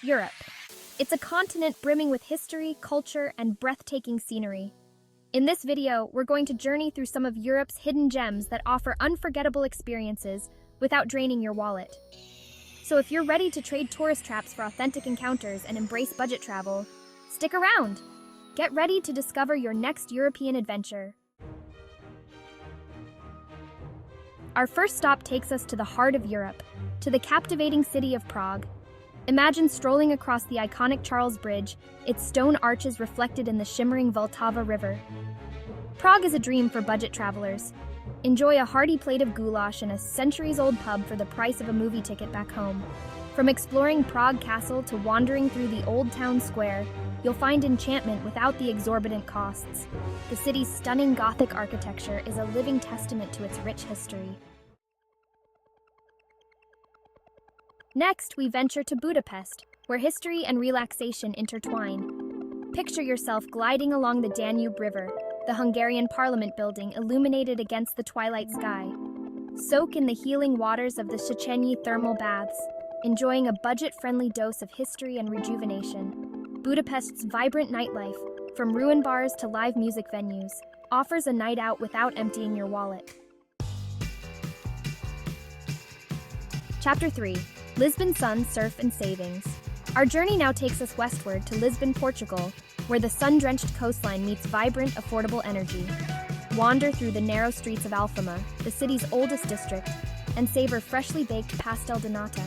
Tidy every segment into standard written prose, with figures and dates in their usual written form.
Europe. It's a continent brimming with history, culture, and breathtaking scenery. In this video, we're going to journey through some of Europe's hidden gems that offer unforgettable experiences without draining your wallet. So if you're ready to trade tourist traps for authentic encounters and embrace budget travel, stick around! Get ready to discover your next European adventure. Our first stop takes us to the heart of Europe, to the captivating city of Prague. Imagine strolling across the iconic Charles Bridge, its stone arches reflected in the shimmering Vltava River. Prague is a dream for budget travelers. Enjoy a hearty plate of goulash in a centuries-old pub for the price of a movie ticket back home. From exploring Prague Castle to wandering through the Old Town Square, you'll find enchantment without the exorbitant costs. The city's stunning Gothic architecture is a living testament to its rich history. Next, we venture to Budapest, where history and relaxation intertwine. Picture yourself gliding along the Danube River, the Hungarian Parliament building illuminated against the twilight sky. Soak in the healing waters of the Széchenyi thermal baths, enjoying a budget-friendly dose of history and rejuvenation. Budapest's vibrant nightlife, from ruin bars to live music venues, offers a night out without emptying your wallet. Chapter 3. Lisbon Sun, Surf and Savings. Our journey now takes us westward to Lisbon, Portugal, where the sun-drenched coastline meets vibrant, affordable energy. Wander through the narrow streets of Alfama, the city's oldest district, and savor freshly baked pastel de nata.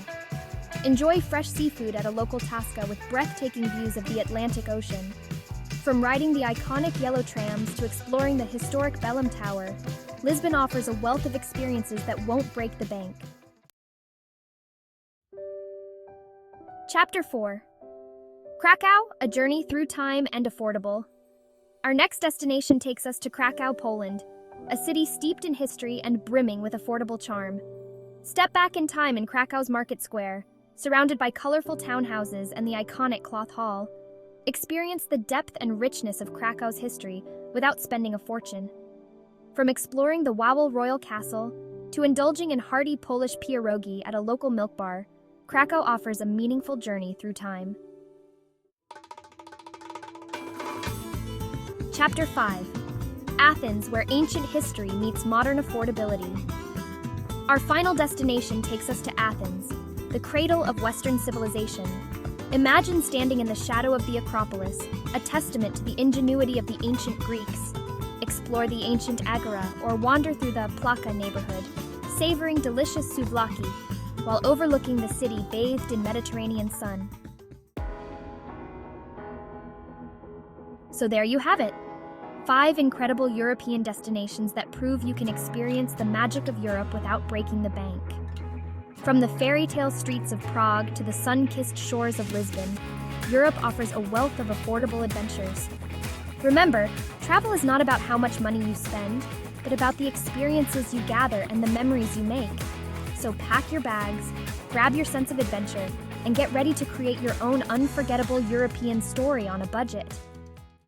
Enjoy fresh seafood at a local tasca with breathtaking views of the Atlantic Ocean. From riding the iconic yellow trams to exploring the historic Belém Tower, Lisbon offers a wealth of experiences that won't break the bank. Chapter 4. Krakow, a journey through time and affordable. Our next destination takes us to Krakow, Poland, a city steeped in history and brimming with affordable charm. Step back in time in Krakow's Market Square, surrounded by colorful townhouses and the iconic Cloth Hall. Experience the depth and richness of Krakow's history without spending a fortune. From exploring the Wawel Royal Castle to indulging in hearty Polish pierogi at a local milk bar, Krakow offers a meaningful journey through time. Chapter 5. Athens, where ancient history meets modern affordability. Our final destination takes us to Athens, the cradle of Western civilization. Imagine standing in the shadow of the Acropolis, a testament to the ingenuity of the ancient Greeks. Explore the ancient Agora or wander through the Plaka neighborhood, savoring delicious souvlaki, while overlooking the city bathed in Mediterranean sun. So there you have it. 5 incredible European destinations that prove you can experience the magic of Europe without breaking the bank. From the fairy tale streets of Prague to the sun-kissed shores of Lisbon, Europe offers a wealth of affordable adventures. Remember, travel is not about how much money you spend, but about the experiences you gather and the memories you make. So pack your bags, grab your sense of adventure, and get ready to create your own unforgettable European story on a budget.